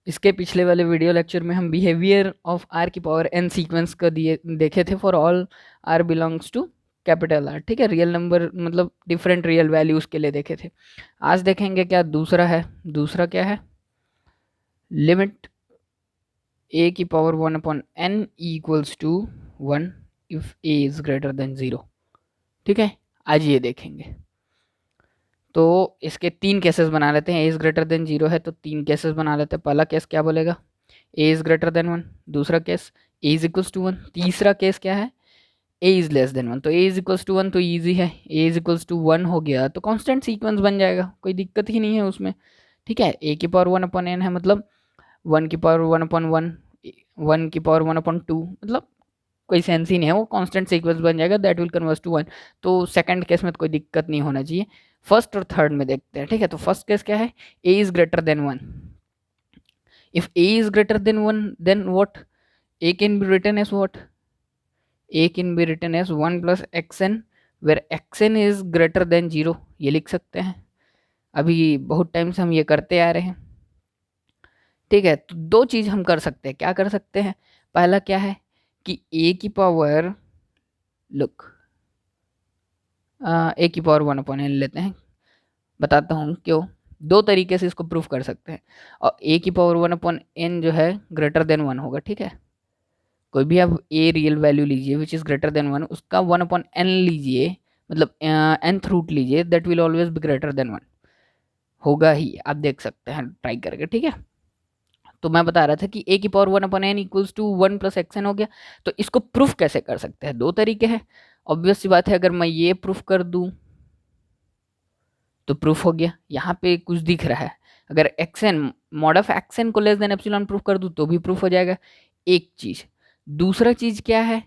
इसके पिछले वाले वीडियो लेक्चर में हम बिहेवियर ऑफ आर की पावर एन सीक्वेंस का दिए देखे थे for all R belongs to capital R, ठीक है, रियल नंबर मतलब डिफरेंट रियल वैल्यूज के लिए देखे थे। आज देखेंगे क्या दूसरा है। दूसरा क्या है, लिमिट ए की power 1/n equals to 1 if A is greater than 0, ठीक है। आज ये देखेंगे। तो इसके तीन केसेस बना लेते हैं। ए इज ग्रेटर देन 0 है तो तीन केसेस बना लेते हैं। पहला केस क्या बोलेगा, ए इज ग्रेटर देन 1। दूसरा case A is equals to 1। तीसरा केस क्या है, ए इज लेस देन 1। तो ए इज इक्वल्स टू 1 तो ईजी है, ए इज इक्वल्स टू 1 हो गया तो कांस्टेंट सीक्वेंस बन जाएगा, कोई दिक्कत ही नहीं है उसमें, ठीक है। ए की पावर 1/n है मतलब 1 की पावर 1/1, 1 की पावर 1/2, मतलब कोई सेंस ही नहीं है, वो कांस्टेंट सीक्वेंस बन जाएगा, दैट विल कन्वर्ट टू 1। तो सेकंड केस में तो कोई दिक्कत नहीं होना चाहिए। फर्स्ट और थर्ड में देखते हैं, ठीक है। तो फर्स्ट केस क्या है, a is greater than 1। If A is greater than 1 then what, a can be written as what, a can be written as 1 plus xn where xn is greater than 0, ये लिख सकते हैं। अभी बहुत time से हम ये करते आ रहे हैं, ठीक है। तो दो चीज हम कर सकते हैं, क्या कर सकते हैं, पहला क्या है कि a की पावर, लुक, a की पावर 1/n लेते हैं, बताता हूँ क्यों। दो तरीके से इसको प्रूफ कर सकते हैं। और a की पावर 1/n जो है ग्रेटर देन 1 होगा, ठीक है। कोई भी आप ए रियल वैल्यू लीजिए विच इज ग्रेटर देन 1, उसका 1/n लीजिए, मतलब nth रूट लीजिए, that will always be greater than 1, होगा ही, आप देख सकते हैं ट्राई करके, ठीक है। तो मैं बता रहा था कि a की power 1/n equals to 1 plus xn हो गया। तो इसको प्रूफ कैसे कर सकते हैं, दो तरीके हैं। ऑब्वियस सी बात है, अगर मैं ये प्रूफ कर दूं तो प्रूफ हो गया, यहाँ पे कुछ दिख रहा है। अगर xn मॉड ऑफ xn को लेस देन एप्सिलॉन प्रूफ कर दूं तो भी प्रूफ हो जाएगा, एक चीज। दूसरा चीज क्या है,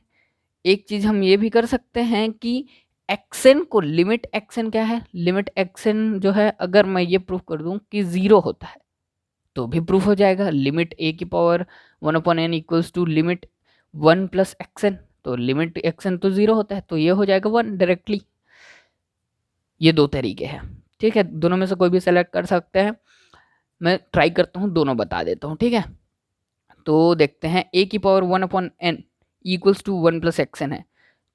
एक चीज हम ये भी कर सकते हैं कि एक्सन को, लिमिट एक्सन क्या है, लिमिट एक्सन जो है अगर मैं ये प्रूफ कर दूं कि 0 होता है तो भी प्रूफ हो जाएगा। लिमिट ए की power 1/n equals to limit 1 plus x n, तो लिमिट एक्सन तो 0 होता है तो ये हो जाएगा 1 डायरेक्टली। ये दो तरीके हैं, ठीक है, दोनों में से कोई भी सेलेक्ट कर सकते हैं। मैं ट्राई करता हूँ, दोनों बता देता हूँ, ठीक है। तो देखते हैं, ए की power 1/n equals to 1 plus x n है,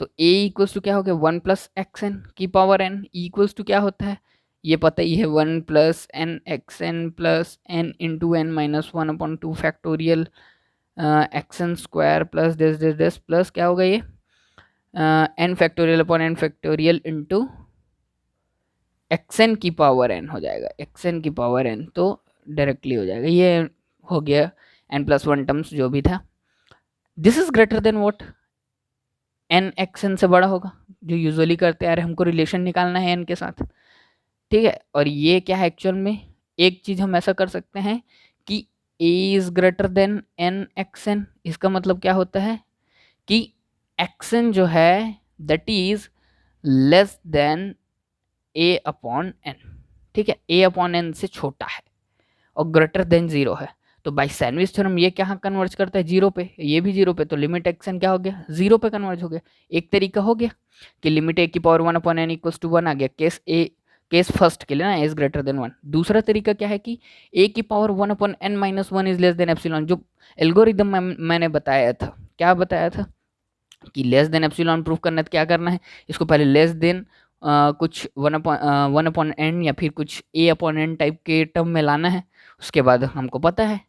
तो a इक्वल्स टू क्या हो गया, 1 प्लस एक्सन की पावर n इक्वल्स टू क्या होता है, ये पता ही है, 1 plus N x n plus n into N minus 1/2 factorial x n square plus this plus क्या होगा ये n factorial upon n factorial into x n की पावर n हो जाएगा, एक्सन की पावर n तो डायरेक्टली हो जाएगा, ये हो गया n+1 टर्म्स जो भी था। This is greater than what, N x n से बड़ा होगा, जो यूजुअली करते आ रहे, हमको रिलेशन निकालना है एन के साथ, ठीक है। और ये क्या है एक्चुअल में, एक चीज हम ऐसा कर सकते हैं कि a is greater than n x n, इसका मतलब क्या होता है कि एक्सन जो है that is less than a upon n, ठीक है, ए अपॉन एन से छोटा है और ग्रेटर देन 0 है। तो बाई सैंडविच थ्योरम ये क्या कन्वर्ज करता है, 0 पे, ये भी 0 पे, तो लिमिट एक्सन क्या हो गया, 0 पे कन्वर्ज हो गया। एक तरीका हो गया कि लिमिट ए की पावर 1/n इक्वल्स टू 1 आ गया, केस ए, केस फर्स्ट के लिए ना, इज ग्रेटर देन 1। दूसरा तरीका क्या है कि ए की power 1/n minus 1 is less than epsilon, जो एल्गोरिदम मैंने बताया था, क्या बताया था कि लेस देन एप्सिलॉन प्रूफ करना है तो क्या करना है, इसको पहले लेस देन कुछ 1/n या फिर कुछ a/n टाइप के टर्म में लाना है। उसके बाद हमको पता है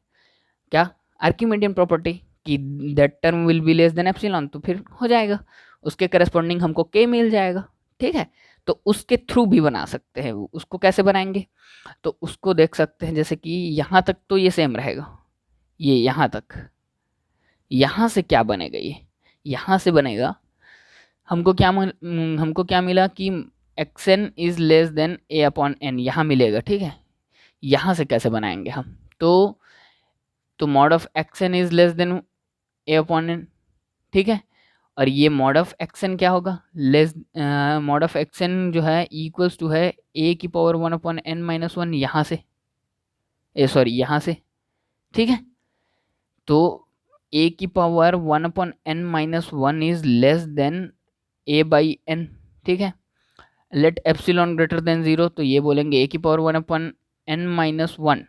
क्या, आर्किमिडियन प्रॉपर्टी कि that term will be less than epsilon, तो फिर हो जाएगा, उसके करस्पॉन्डिंग हमको k मिल जाएगा, ठीक है। तो उसके थ्रू भी बना सकते हैं, उसको कैसे बनाएंगे, तो उसको देख सकते हैं, जैसे कि यहाँ तक तो ये सेम रहेगा, ये यहाँ तक, यहाँ से क्या बनेगा, ये यहाँ से बनेगा, हमको क्या मिला कि xn is less then a/n, यहाँ मिलेगा, ठीक है। यहाँ से कैसे बनाएंगे हम, तो mod of xn is less then a/n, ठीक है। और ये मॉड ऑफ एक्सन क्या होगा, लेस, मॉड ऑफ एक्सन जो है इक्वल्स टू है a की पावर 1/n माइनस 1, यहाँ से, सॉरी यहाँ से, ठीक है। तो a की power 1/n minus 1 is less then a/n, ठीक है। लेट एप्सिलॉन ग्रेटर देन 0, तो ये बोलेंगे a की पावर 1/n माइनस 1,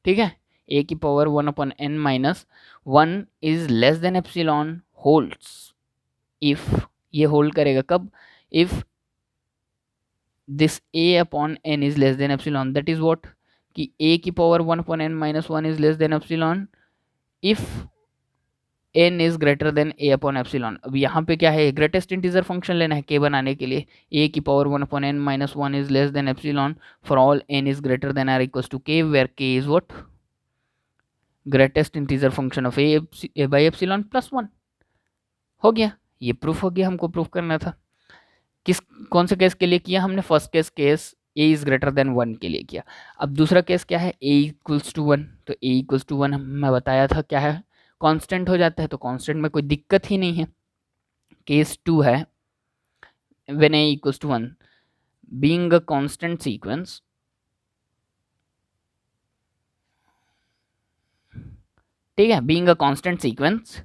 ठीक है, ए की power 1/n minus 1 is less than epsilon holds if, ये होल्ड करेगा कब, if this a upon n is less than epsilon, that is what, कि a की power 1/n minus 1 is less than epsilon if n is greater then a upon epsilon. अब यहाँ पे क्या है, ग्रेटेस्ट इंटीजर फंक्शन लेना है k बनाने के लिए, a की power 1/n minus 1 is less than epsilon for all n is greater than R equals to k, where k is what, greatest integer function of a by epsilon plus 1। हो गया, ये proof हो गया, हमको proof करना था। किस कौन से केस के लिए किया हमने, first case a is greater than 1 के लिए किया। अब दूसरा केस क्या है, a इक्वल्स टू 1, तो a इक्वल्स टू 1 मैं बताया था क्या है, कांस्टेंट हो जाता है, तो कांस्टेंट में कोई दिक्कत ही नहीं है। केस 2 है when a equals to 1 being a constant sequence, ठीक है, being a constant sequence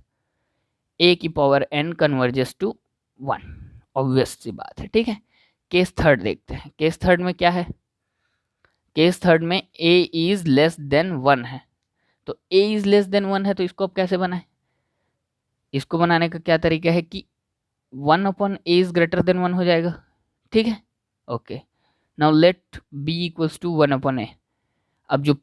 a की power n converges to 1, obvious सी बात है, ठीक है। केस थर्ड देखते हैं, केस थर्ड में क्या है, केस थर्ड में a इज लेस देन 1 है, तो a इज लेस देन 1 है, तो इसको अब कैसे बनाए, इसको बनाने का क्या तरीका है कि 1/a इज ग्रेटर देन 1 हो जाएगा, ठीक है। Okay, now let b equals to 1/a। अब जो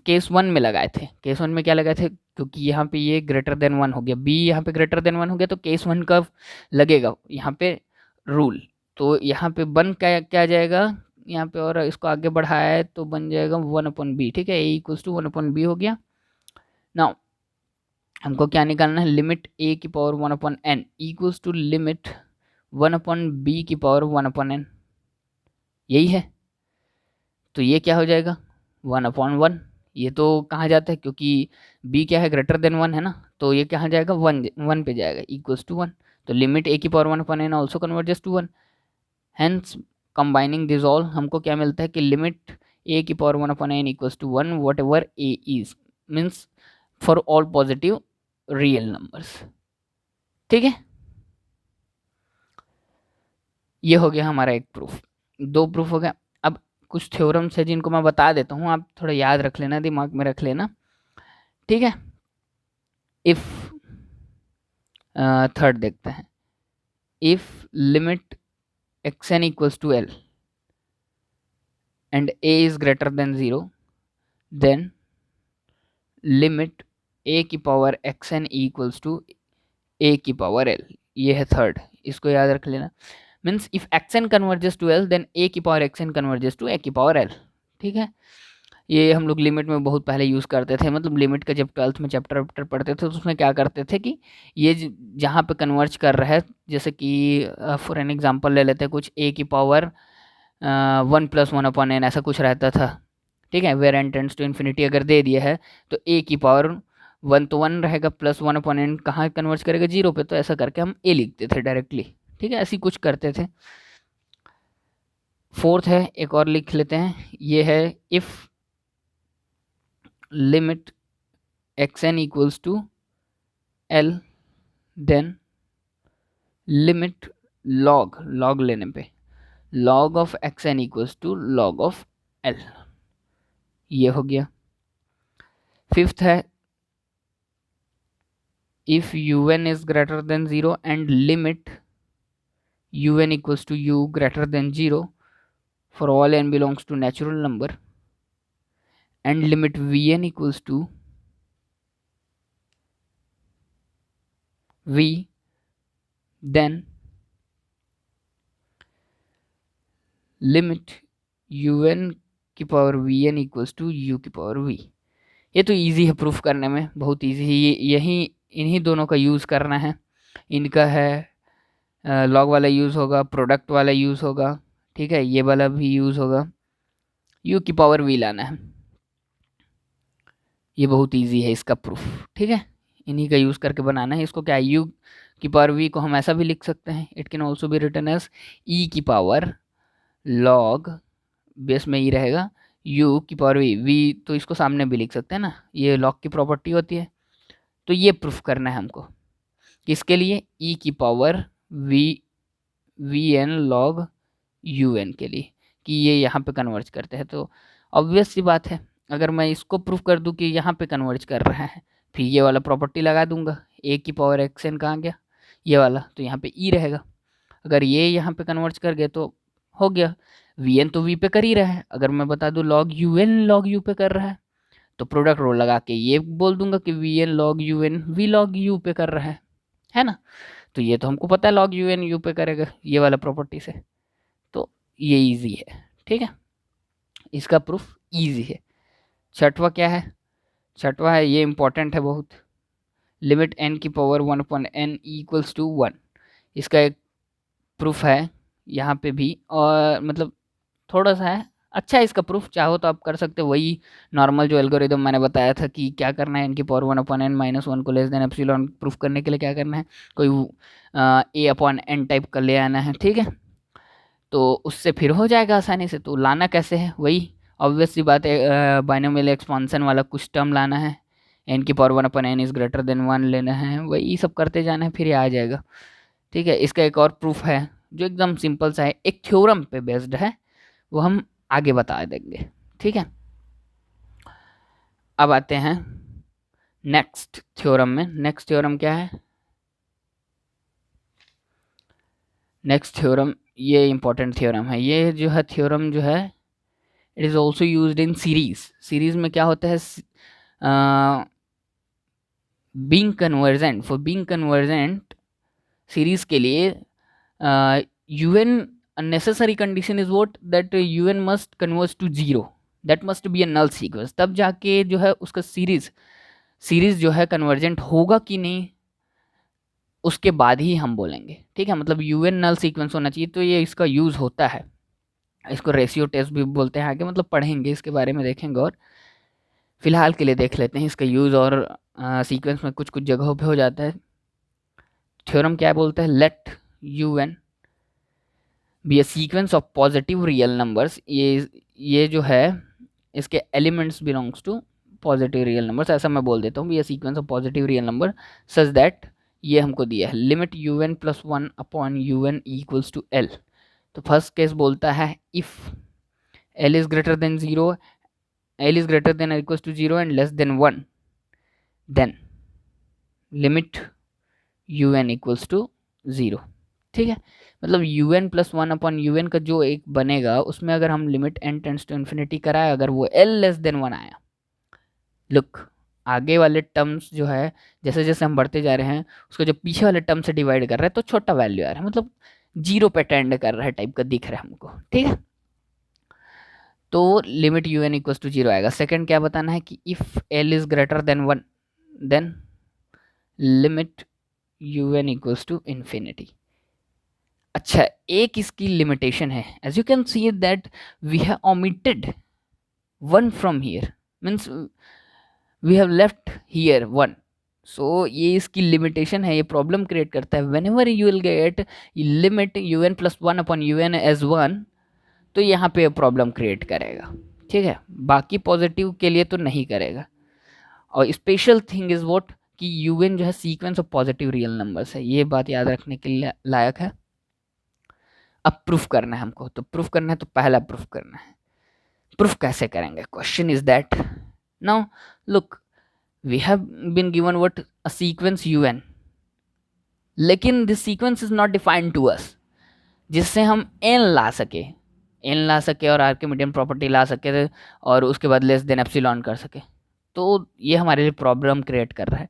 केस 1 में लगाए थे, केस 1 में क्या लगाए थे, क्योंकि यहाँ पे ये ग्रेटर देन 1 हो गया, b यहाँ पे ग्रेटर देन 1 हो गया, तो केस 1 का लगेगा यहाँ पे रूल, तो यहाँ पे बन क्या क्या जाएगा यहाँ पे, और इसको आगे बढ़ाया है तो बन जाएगा 1/b, ठीक है, a इक्वल्स टू 1/b हो गया। नाउ हमको क्या निकालना है, लिमिट a की power 1/n equals to limit 1/b की पावर 1/n, यही है। तो ये क्या हो जाएगा 1/1, ये तो कहाँ जाता है, क्योंकि b क्या है ग्रेटर देन 1 है ना, तो ये कहाँ जाएगा 1 पे जाएगा, इक्वल्स टू 1, तो लिमिट a की power 1/n also converges to 1, hence combining this all हमको क्या मिलता है कि लिमिट a की power 1/n equals to 1 whatever a is, means for all positive real numbers, ठीक है। ये हो गया हमारा एक प्रूफ, दो प्रूफ हो गया। अब कुछ थ्योरम्स है जिनको मैं बता देता हूँ, आप थोड़ा याद रख लेना, दिमाग में रख लेना, ठीक है। इफ थर्ड देखते हैं, if limit xn equals to l and a is greater than 0, then limit a की power xn equals to a की पावर l, ये है थर्ड, इसको याद रख लेना। Means if xn converges to l then a की power xn converges to a की पावर l, ठीक है। ये हम लोग लिमिट में बहुत पहले यूज़ करते थे, मतलब लिमिट का जब 12th में चैप्टर पढ़ते थे तो उसमें क्या करते थे कि ये जहाँ पे कन्वर्ज कर रहा है, जैसे कि फॉर एन एग्जांपल ले लेते हैं, कुछ a की पावर 1 + 1/n ऐसा कुछ रहता था, ठीक है, where n tends to infinity अगर दे दिया है तो a की पावर 1 तो 1 रहेगा, प्लस 1/n कहाँ कन्वर्ज करेगा 0 पे, तो ऐसा करके हम a लिखते थे डायरेक्टली, ठीक है, ऐसी कुछ करते थे। फोर्थ है, एक और लिख लेते हैं, ये है if limit xn equals to l then limit log लेने पे log of xn equals to log of l, ये हो गया। फिफ्थ है if un is greater than 0 and limit un equals to u greater than 0 for all n belongs to natural number and limit vn equals to v, then limit un की power vn equals to u की power v। ये तो easy है proof करने में, बहुत easy है, यही इन्हीं दोनों का यूज़ करना है, इनका है लॉग वाला यूज़ होगा, प्रोडक्ट वाला यूज़ होगा, ठीक है, ये वाला भी यूज़ होगा, u की पावर v लाना है, ये बहुत इजी है इसका प्रूफ, ठीक है, इन्हीं का यूज़ करके बनाना है। इसको क्या है, u की पावर v को हम ऐसा भी लिख सकते हैं, it can also be written as e की पावर लॉग, बेस में ही रहेगा, u की पावर v तो इसको सामने भी लिख सकते हैं ना, ये लॉग की प्रॉपर्टी होती है। तो ये प्रूफ करना है हमको, किसके लिए, e की पावर vn लॉग un के लिए, कि ये यहाँ पे कन्वर्ज करते हैं, तो ऑब्वियस सी बात है। अगर मैं इसको प्रूफ कर दूं कि यहाँ पे कन्वर्ज कर रहा है, फिर ये वाला प्रॉपर्टी लगा दूंगा, ए की पावर एक्स एन कहाँ गया, ये वाला, तो यहाँ पे ई रहेगा। अगर ये यहाँ पे कन्वर्ज कर गए तो हो गया। वी एन तो वी पे कर ही रहा है, अगर मैं बता दूं log U N log U पे कर रहा है, तो प्रोडक्ट रूल लगा के ये बोल दूंगा कि V N log U N V log U पे कर रहा है ना। तो ये तो हमको पता है लॉग यू एन यू पे करेगा ये वाला प्रॉपर्टी से, तो ये इजी है। ठीक है, इसका प्रूफ इजी है। छठवा क्या है, छठवा है, ये इंपॉर्टेंट है बहुत, लिमिट एन की पावर 1/n इक्वल्स टू 1। इसका एक प्रूफ है यहाँ पे भी, और मतलब थोड़ा सा है, अच्छा है इसका प्रूफ, चाहो तो आप कर सकते हो वही नॉर्मल जो एल्गोरिदम मैंने बताया था कि क्या करना है, इनकी पावर 1/n -1 को लेस देन एप्सिलॉन प्रूफ करने के लिए क्या करना है, कोई a/n टाइप का ले आना है। ठीक है, तो उससे फिर हो जाएगा आसानी से। तो लाना कैसे है, वही ऑब्वियस सी बात है, बाइनोमियल एक्सपांसन वाला कुछ टर्म लाना है, n की power 1/n is greater than 1 लेना है, वही सब करते जाना है, फिर ये आ जाएगा। ठीक है, इसका एक और प्रूफ है जो एकदम सिंपल सा है, एक थ्योरम पे बेस्ड है, वो हम आगे बता देंगे। ठीक है, अब आते हैं नेक्स्ट थ्योरम में। नेक्स्ट थ्योरम क्या है, नेक्स्ट थ्योरम ये इंपॉर्टेंट थ्योरम है। ये जो है थ्योरम जो है, it is also used in series. Series में क्या होता है, being convergent, for being convergent series के लिए un a necessary condition is what, that un must converge to 0, that must be a null sequence, तब जाके जो है उसका सीरीज जो है कन्वर्जेंट होगा कि नहीं, उसके बाद ही हम बोलेंगे। ठीक है, मतलब un नल सीक्वेंस होना चाहिए, तो ये इसका यूज़ होता है। इसको रेशियो टेस्ट भी बोलते हैं, आगे मतलब पढ़ेंगे इसके बारे में, देखेंगे। और फिलहाल के लिए देख लेते हैं इसका यूज़, और सीक्वेंस में कुछ कुछ जगहों पे हो जाता है। थ्योरम क्या बोलता है, let un be a sequence of positive real numbers, ये जो है इसके elements belongs to positive real numbers, ऐसा मैं बोल देता हूँ, be a sequence of positive real number such that, ये हमको दिया है limit un + 1/un equals to l। तो फर्स्ट केस बोलता है if l is greater than 0, l is greater than equals to 0 and less than 1, then limit un equals to 0। ठीक है, मतलब un + 1/un का जो एक बनेगा, उसमें अगर हम limit n tends to infinity कराए, अगर वो l लेस देन 1 आया, लुक आगे वाले टर्म्स जो है जैसे जैसे हम बढ़ते जा रहे हैं, उसको जो पीछे वाले टर्म से डिवाइड कर रहा है, तो छोटा वैल्यू आ रहा है, मतलब 0 पे टेंड कर रहा है टाइप का दिख रहा है हमको। ठीक है, तो लिमिट un इक्वल्स टू 0 आएगा। सेकंड क्या बताना है कि if l is greater than 1, then limit un equals to infinity. अच्छा, एक इसकी लिमिटेशन है, as you can see that we have omitted 1 from here, means we have left here 1। So ये इसकी लिमिटेशन है, ये प्रॉब्लम क्रिएट करता है। Whenever you will get limit un + 1/un as 1, तो यहाँ पे प्रॉब्लम क्रिएट करेगा। ठीक है, बाकी पॉजिटिव के लिए तो नहीं करेगा। और स्पेशल थिंग इज व्हाट कि un जो है sequence of positive real numbers है, ये बात याद रखने के लिए लायक है। अब प्रूफ करना है हमको, तो प्रूफ करना है, तो पहला प्रूफ करना है। प्रूफ कैसे करेंगे, question is that, now look we have been given what a sequence un, लेकिन this sequence is not defined to us, जिससे हम n ला सके और आर्किमिडियन प्रॉपर्टी ला सके, और उसके बाद लेस देन एप्सिलॉन कर सके। तो ये हमारे लिए प्रॉब्लम क्रिएट कर रहा है।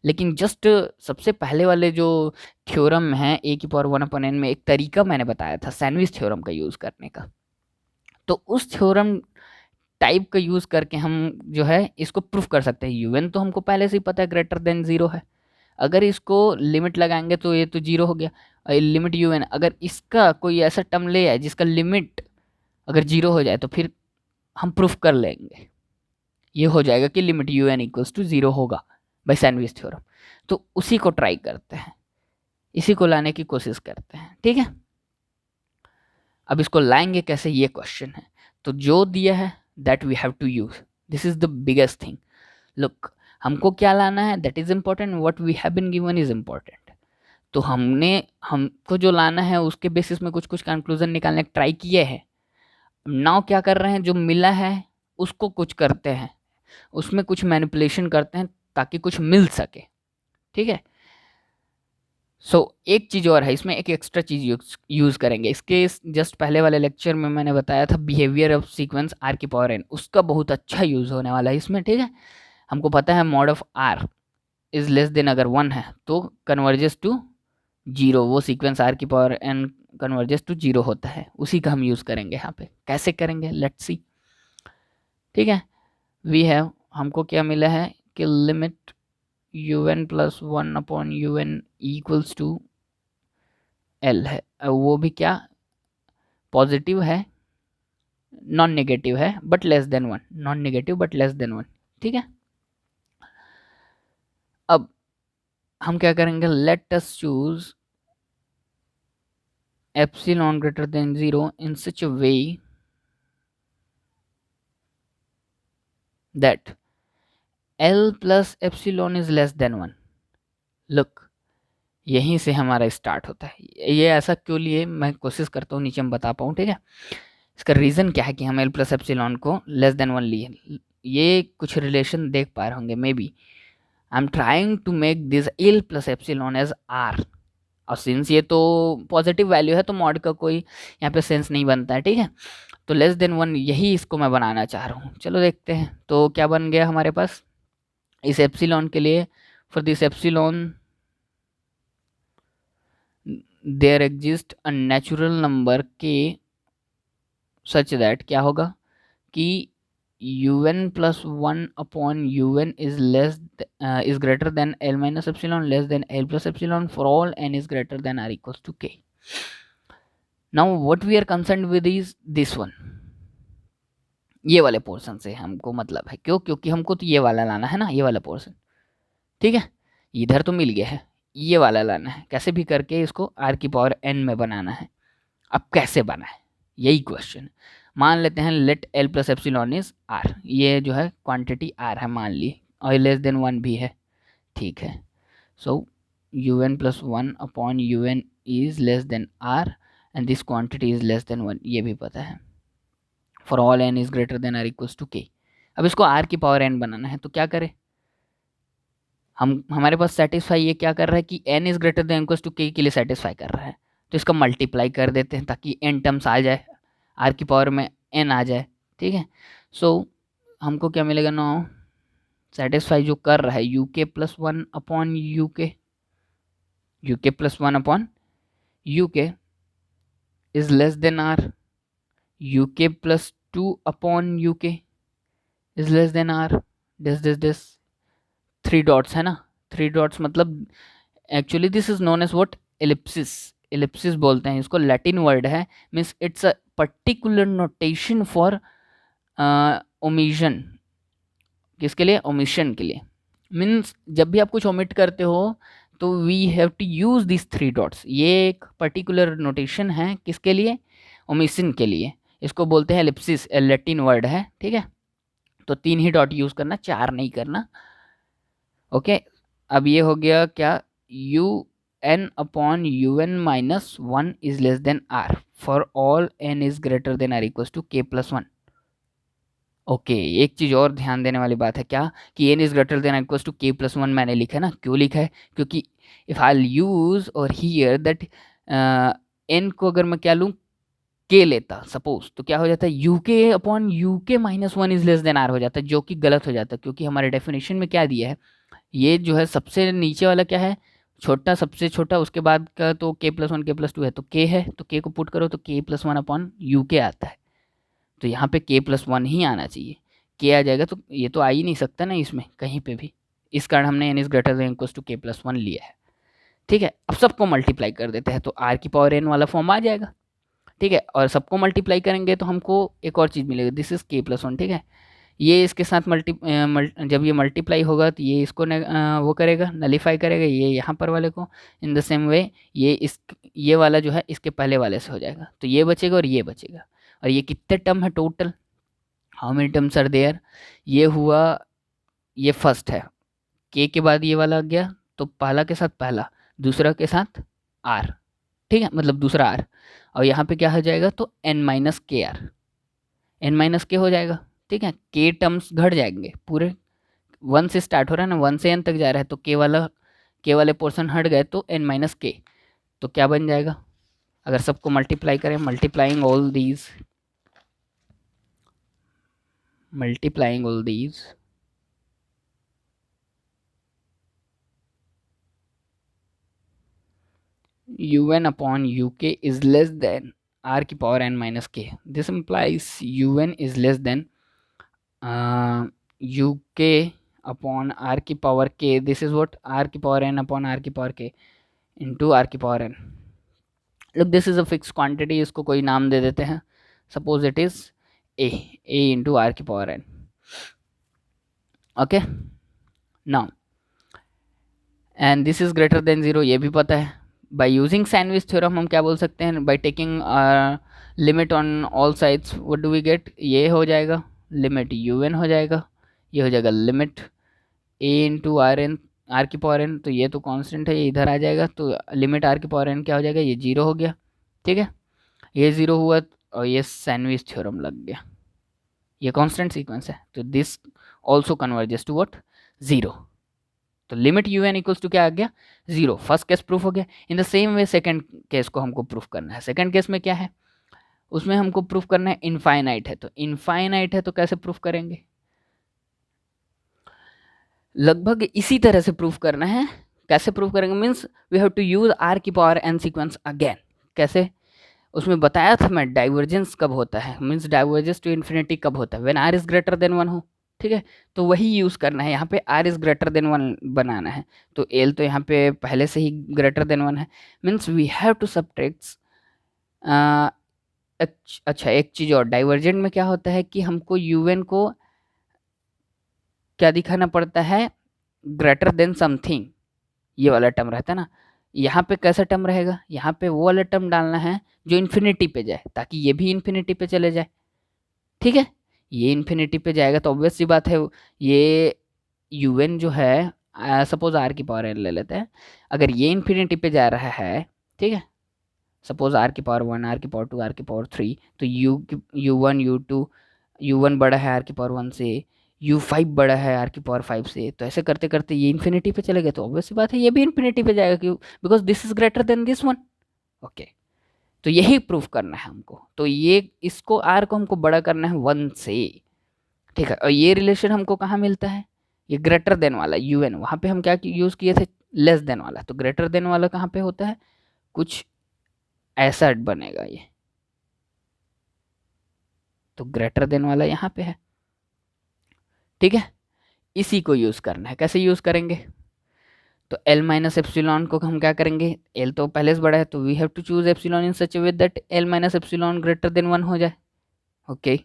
लेकिन जस्ट सबसे पहले वाले जो थ्योरम है a⁴1/n में, एक तरीका मैंने बताया था सैंडविच थ्योरम का यूज़ करने का, तो उस थ्योरम टाइप का यूज़ करके हम जो है इसको प्रूफ कर सकते हैं। un तो हमको पहले से ही पता है ग्रेटर देन 0 है, अगर इसको लिमिट लगाएंगे तो ये तो 0 हो गया। लिमिट un, अगर इसका कोई ऐसा टर्म ले आए जिसका लिमिट अगर 0 हो जाए, तो फिर हम प्रूफ कर लेंगे, ये हो जाएगा कि लिमिट un इक्वल्स टू 0 होगा बाय सैंडविच थ्योरम। तो उसी को ट्राई करते हैं, इसी को लाने की कोशिश करते हैं। ठीक है, अब इसको लाएंगे कैसे, ये क्वेश्चन है। तो जो दिया है that we have to use, this is the biggest thing. Look हमको क्या लाना है, that is important, what we have been given is important. तो हमको जो लाना है उसके बेसिस में कुछ कुछ कंक्लूजन निकालने ट्राई किए हैं। नाउ क्या कर रहे हैं, जो मिला है उसको कुछ करते हैं, उसमें कुछ मैनिपुलेशन करते हैं ताकि कुछ मिल सके, ठीक है। सो एक चीज़ और है इसमें, एक एक्स्ट्रा चीज़ यूज़ करेंगे। इसके जस्ट पहले वाले लेक्चर में मैंने बताया था बिहेवियर ऑफ सीक्वेंस आर की पावर एन, उसका बहुत अच्छा यूज़ होने वाला है इसमें, ठीक है। हमको पता है mod of R is less than अगर 1 है तो कन्वर्जेस टू 0, वो सीक्वेंस आर की पावर एन कन्वर्जेस टू 0 होता है, उसी का हम यूज़ करेंगे यहाँ पे। कैसे करेंगे लेट्स सी, ठीक है। वी हैव, हमको क्या मिला है कि limit un plus 1 upon un equals to l है, वो भी क्या पॉजिटिव है, नॉन नेगेटिव है but less than 1, non negative but less than 1, ठीक है। अब हम क्या करेंगे, let us choose epsilon greater than 0 in such a way that l plus epsilon is less than 1। Look, यहीं से हमारा स्टार्ट होता है। ये ऐसा क्यों लिए मैं कोशिश करता हूँ नीचे में बता पाऊँ, ठीक है। इसका रीज़न क्या है कि हम l प्लस एप्सिलॉन को लेस देन 1 लिए, ये कुछ रिलेशन देख पा रहे होंगे maybe. I am trying to make this l plus epsilon as r, और सिंस ये तो पॉजिटिव वैल्यू है तो मॉड का कोई यहाँ पे सेंस नहीं बनता है, ठीक है। तो लेस देन 1 यही इसको मैं बनाना चाह रहा हूँ। चलो देखते हैं तो क्या बन गया हमारे पास इस एप्सिलॉन के लिए। For this epsilon there exist a natural number k such that क्या होगा कि un plus 1 upon un is less is greater than l minus epsilon less than l plus epsilon for all n is greater than r equals to k। Now what we are concerned with is this one, ये वाले portion से हमको मतलब है। क्यों? क्योंकि हमको तो ये वाला लाना है ना, ये वाला पोर्शन, ठीक है। इधर तो मिल गया है, ये वाला लाना है, कैसे भी करके इसको r की पावर n में बनाना है। अब कैसे बना है यही क्वेश्चन है। मान लेते हैं let l plus epsilon is r, ये जो है क्वांटिटी r है मान ली, और लेस देन 1 भी है, ठीक है। So un plus 1 upon un is less than r and this quantity is less than 1, ये भी पता है। For all n is greater than r equals to k। अब इसको r की पावर n बनाना है तो क्या करें, हमारे पास सेटिस्फाई ये क्या कर रहा है कि n is greater than equals to k के लिए सेटिस्फाई कर रहा है, तो इसका मल्टीप्लाई कर देते हैं ताकि n टर्म्स आ जाए, r की पावर में n आ जाए, ठीक है। सो हमको क्या मिलेगा नाउ, सेटिस्फाई जो कर रहा है uk plus 1 upon uk plus 1 upon uk is less than r, uk plus 2 upon uk is less than r, this 3 dots है ना, 3 डॉट्स मतलब actually this is known as what, ellipsis, ellipsis बोलते हैं इसको, लैटिन वर्ड है, means it's a particular notation for omission. किसके लिए? Omission के लिए। मीन्स जब भी आप कुछ ओमिट करते हो तो we have to use this 3 dots, ये एक पर्टिकुलर नोटेशन है किसके लिए? ओमिशन के लिए। इसको बोलते हैं एलिप्सिस, लैटिन वर्ड है, ठीक है। तो 3 ही डॉट यूज करना, 4 नहीं करना, ओके। अब ये हो गया क्या, un upon un minus 1 is less than r for all n is greater than r equals to k plus 1। Okay, एक चीज़ और ध्यान देने वाली बात है क्या, कि n is greater than r equals to k plus 1 मैंने लिखा है ना, क्यों लिखा है? क्योंकि इफ आई यूज और हियर दैट n को अगर मैं क्या लूँ, k लेता सपोज, तो क्या हो जाता है uk upon uk minus 1 is less than r हो जाता है, जो कि गलत हो जाता है। क्योंकि हमारे डेफिनेशन में क्या दिया है, ये जो है सबसे नीचे वाला क्या है, छोटा, सबसे छोटा, उसके बाद का तो k प्लस 1 k प्लस 2 है, तो k है, तो k को पुट करो तो k प्लस 1 अपॉन यू के आता है, तो यहाँ पे k प्लस 1 ही आना चाहिए। k आ जाएगा तो ये तो आ ही नहीं सकता ना इसमें कहीं पे भी, इस कारण हमने n is greater than equals to k plus 1 लिया है, ठीक है। अब सबको मल्टीप्लाई कर देते हैं तो r की पावर n वाला फॉर्म आ जाएगा, ठीक है। और सबको मल्टीप्लाई करेंगे तो हमको एक और चीज़ मिलेगी, दिस इज k प्लस 1, ठीक है। ये इसके साथ जब ये मल्टीप्लाई होगा तो ये इसको वो करेगा, नलीफाई करेगा ये यहाँ पर वाले को। इन द सेम वे ये वाला जो है इसके पहले वाले से हो जाएगा, तो ये बचेगा और ये बचेगा। और ये कितने टर्म है total, how many terms are there, ये हुआ, ये फर्स्ट है, के के बाद ये वाला आ गया, तो पहला के साथ पहला, दूसरा के साथ आर, ठीक है, मतलब दूसरा आर, और यहाँ पे क्या हो जाएगा तो n माइनस के आर, n माइनस के हो जाएगा, ठीक है, के टर्म्स घट जाएंगे पूरे, 1 से स्टार्ट हो रहा है ना, 1 से n तक जा रहा है, तो के वाले पोर्शन हट गए तो n माइनस के, तो क्या बन जाएगा, अगर सबको मल्टीप्लाई करें, multiplying all these un upon uk is less than r की power n minus k. This implies un is less than uk upon r की power k. This is what r की पावर n upon r की power k into r की power n. Look, this is a fixed quantity. इसको कोई नाम दे देते हैं. Suppose it is a into r की power n. Okay. Now, and this is greater than 0. ये भी पता है. By using sandwich theorem हम क्या बोल सकते हैं, by taking limit on all sides, what do we get, ये हो जाएगा लिमिट un हो जाएगा, ये हो जाएगा limit a into r n r की पावर n, तो ये तो कांस्टेंट है, ये इधर आ जाएगा, तो लिमिट r की पावर n क्या हो जाएगा, ये 0 हो गया. ठीक है, ये 0 हुआ और ये सैंडविच थ्योरम लग गया, ये कांस्टेंट सीक्वेंस है, तो this also converges to what, 0. तो limit u n equals to क्या आ गया, 0. फर्स्ट केस प्रूफ हो गया. In the same way second case को हमको प्रूफ करना है. सेकंड केस में क्या है, उसमें हमको प्रूफ करना है इनफाइनाइट है, तो इनफाइनाइट है तो कैसे प्रूफ करेंगे, लगभग इसी तरह से प्रूफ करना है. कैसे प्रूफ करेंगे, means we have to use r की पावर एन सीक्वेंस अगेन. कैसे, उसमें बताया था मैं डाइवर्जेंस कब होता है, मीन्स डाइवर्जेंस टू इन्फिनिटी कब होता है, when r is greater than 1 हो. ठीक है, तो वही यूज़ करना है यहाँ पे, आर इज़ ग्रेटर देन 1 बनाना है. तो एल तो यहाँ पे पहले से ही ग्रेटर देन 1 है, means we have to subtract. अच्छा, एक चीज़ और, डाइवर्जेंट में क्या होता है कि हमको यूएन को क्या दिखाना पड़ता है, ग्रेटर देन समथिंग, ये वाला टर्म रहता है ना. यहाँ पे कैसा टर्म रहेगा, यहाँ पे वो वाला टर्म डालना है जो इन्फिनिटी पे जाए, ताकि ये भी इन्फिनिटी पे चले जाए. ठीक है, ये इन्फिनिटी पे जाएगा तो ऑब्वियस सी बात है, ये un जो है, सपोज r की पावर n ले लेते हैं, अगर ये इन्फिनिटी पे जा रहा है, ठीक है, सपोज r की पावर 1, r की पावर 2, r की पावर 3, तो u1 u2, u1 बड़ा है r की पावर 1 से, u5 बड़ा है r की पावर 5 से, तो ऐसे करते करते ये इन्फिनिटी पे चले गए, तो ऑब्वियस सी बात है ये भी इन्फिनिटी पे जाएगा, क्यों, because this is greater then this one. Okay, तो यही प्रूफ करना है हमको. तो ये इसको r को हमको बड़ा करना है 1 से. ठीक है, और ये रिलेशन हमको कहाँ मिलता है, ये ग्रेटर देन वाला un, वहाँ पे हम क्या यूज़ किए थे, लेस देन वाला. तो ग्रेटर देन वाला कहाँ पे होता है, कुछ ऐसा बनेगा ये, तो ग्रेटर देन वाला यहाँ पे है. ठीक है, इसी को यूज़ करना है. कैसे यूज़ करेंगे, तो L माइनस एप्सिलॉन को हम क्या करेंगे, L तो पहले से बड़ा है, तो we have to choose epsilon in such a way that L minus epsilon greater than 1 हो जाए. ओके,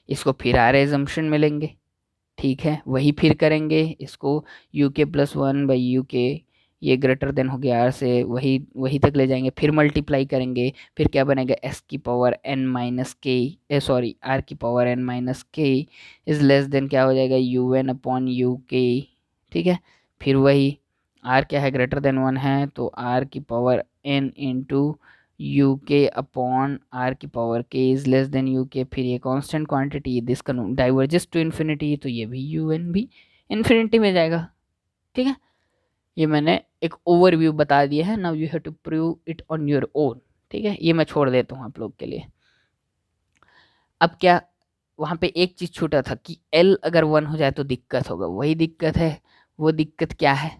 इसको फिर आर एजम्पशन में लेंगे. ठीक है, वही फिर करेंगे इसको, यू के प्लस 1 बाई यू के, ये ग्रेटर देन हो गया आर से, वही तक ले जाएंगे, फिर मल्टीप्लाई करेंगे, फिर क्या बनेगा, एस की पावर एन माइनस के, सॉरी आर की पावर एन माइनस के इज़ लेस देन क्या हो जाएगा, यू एन अपॉन यू के. ठीक है, फिर वही आर क्या है, ग्रेटर देन 1 है, तो आर की power n into u k upon r की power k is less than u k. फिर ये constant quantity, this diverges to infinity, तो ये भी यू एन भी इन्फिनिटी में जाएगा. ठीक है, ये मैंने एक ओवरव्यू बता दिया है. Now you have to prove it on your own. ठीक है, ये मैं छोड़ देता हूँ आप लोग के लिए. अब क्या, वहाँ पे एक चीज़ छूटा था कि L अगर 1 हो जाए तो दिक्कत होगा, वही दिक्कत है. वो दिक्कत क्या है,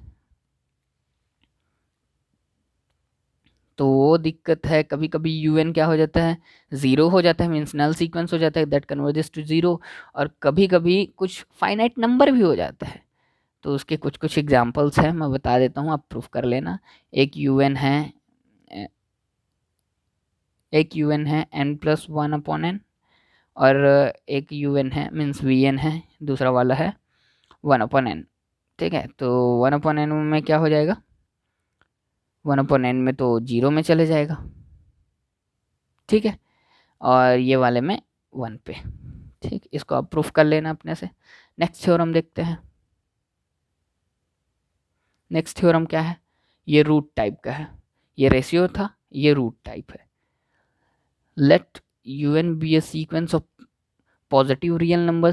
तो वो दिक्कत है, कभी कभी un क्या हो जाता है, 0 हो जाता है, मीन्स नल सीक्वेंस हो जाता है, दैट कन्वर्जेस टू 0. और कभी कभी कुछ फाइनाइट नंबर भी हो जाता है, तो उसके कुछ कुछ एग्जांपल्स हैं, मैं बता देता हूँ, आप प्रूफ कर लेना. एक un है n+1 अपॉन n, और एक un है मीन्स vn है, दूसरा वाला है 1 अपॉन n. ठीक है, तो 1 अपॉन n में क्या हो जाएगा, 1 अपॉन n में तो 0 में चले जाएगा. ठीक है, और ये वाले में 1 पे. ठीक, इसको आप प्रूफ कर लेना अपने से. नेक्स्ट थ्योरम देखते हैं. नेक्स्ट थ्योरम क्या है, ये रूट टाइप का है, ये रेशियो था, ये रूट टाइप है. Let un be a sequence of positive real number,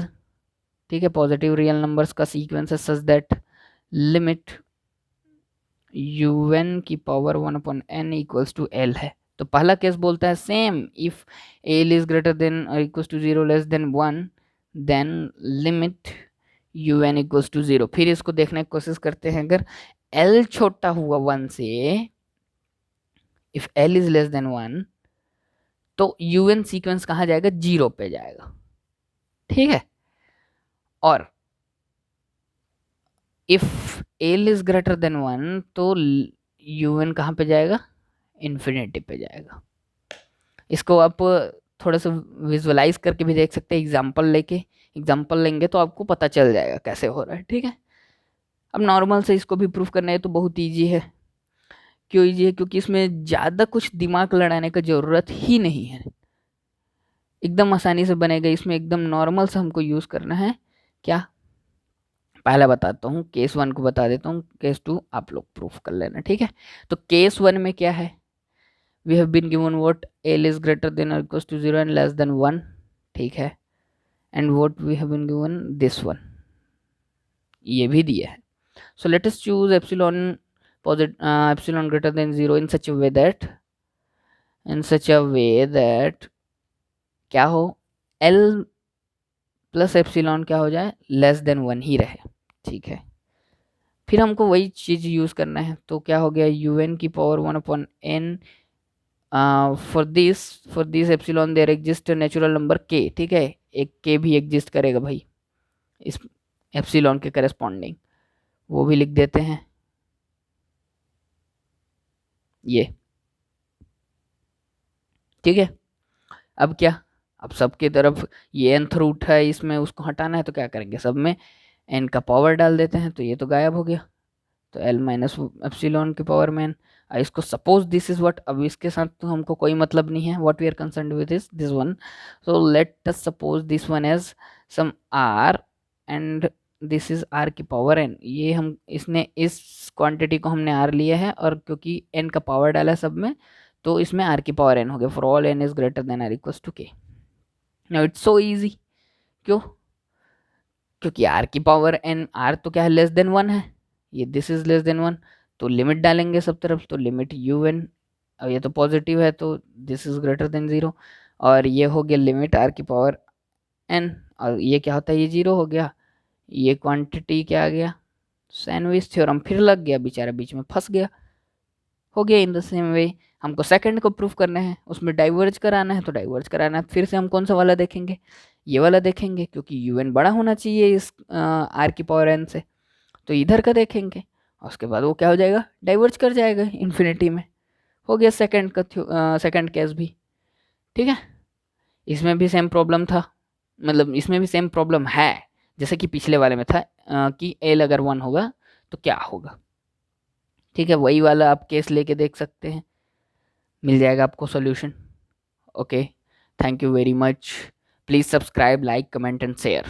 ठीक है, पॉजिटिव रियल नंबर्स का सीक्वेंस है सच दैट लिमिट un की power 1/n equals to l है। तो पहला केस बोलता है same, if l is greater than और equals to 0 less than 1 then limit un equals to 0। फिर इसको देखने की कोशिश करते हैं, अगर l छोटा हुआ 1 से, if l is less than 1 तो un सीक्वेंस कहाँ जाएगा, 0 पे जाएगा, ठीक है। और if l is greater than 1 तो un कहाँ पे जाएगा, इन्फिनिटी पे जाएगा। इसको आप थोड़ा सा विजुअलाइज करके भी देख सकते हैं, एग्जाम्पल लेंगे तो आपको पता चल जाएगा कैसे हो रहा है, ठीक है। अब नॉर्मल से इसको भी प्रूफ करना है तो बहुत ईजी है। क्यों ईजी है, क्योंकि इसमें ज़्यादा कुछ दिमाग लड़ाने का ज़रूरत ही नहीं है, एकदम आसानी से बनेगा। इसमें एकदम नॉर्मल से हमको यूज़ करना है। क्या, पहला बताता हूँ, केस 1 को बता देता हूँ, केस 2 आप लोग प्रूफ कर लेना, ठीक है। तो केस 1 में क्या है, we have been given what l is greater than और equals to 0 and less than 1, ठीक है, and what we have been given this one, ये भी दिया है। So let us choose epsilon epsilon greater than 0 in such a way that क्या हो, l plus epsilon क्या हो जाए, लेस देन 1 ही रहे, ठीक है। फिर हमको वही चीज़ यूज़ करना है, तो क्या हो गया, un की power 1/n for this epsilon there exist natural number k, ठीक है, एक k भी एग्जिस्ट करेगा भाई इस एप्सिलॉन के करस्पॉन्डिंग, वो भी लिख देते हैं ये, ठीक है। अब क्या, अब सबके तरफ ये nth रूट है, इसमें उसको हटाना है तो क्या करेंगे, सब में n का पावर डाल देते हैं, तो ये तो गायब हो गया, तो l माइनस एप्सिलॉन के पावर में n। इसको सपोज दिस इज व्हाट, अब इसके साथ तो हमको कोई मतलब नहीं है, what we are concerned with is this one. So let us suppose this one as some r and this is r की पावर n। ये हम इसने इस क्वांटिटी को हमने r लिया है, और क्योंकि n का पावर डाला है सब में, तो इसमें r की पावर n हो गया, for all n is greater than r equals to k। Now it's so easy, क्यों, क्योंकि r की पावर n, r तो क्या है, लेस देन 1 है, ये दिस इज लेस देन 1, तो लिमिट डालेंगे सब तरफ, तो लिमिट un, और ये तो पॉजिटिव है तो दिस इज ग्रेटर देन 0, और ये हो गया लिमिट r की पावर n, और ये क्या होता है, ये 0 हो गया, ये क्वांटिटी क्या आ गया, सैंडविच थ्योरम फिर लग गया, बेचारा बीच में फंस गया, हो गया। इन द सेम वे हमको सेकंड को प्रूफ करना है, उसमें डाइवर्ज कराना है, तो डाइवर्ज कराना है, फिर से हम कौन सा वाला देखेंगे, ये वाला देखेंगे, क्योंकि un बड़ा होना चाहिए इस r की पावर n से, तो इधर का देखेंगे, और उसके बाद वो क्या हो जाएगा, डाइवर्ज कर जाएगा इन्फिनिटी में, हो गया सेकंड का सेकंड केस भी, ठीक है। इसमें भी सेम प्रॉब्लम था, मतलब इसमें भी सेम प्रॉब्लम है जैसे कि पिछले वाले में था, कि l अगर 1 होगा तो क्या होगा, ठीक है, वही वाला आप केस लेके देख सकते हैं, मिल जाएगा आपको solution. Okay, thank you very much, please subscribe, like, comment and share.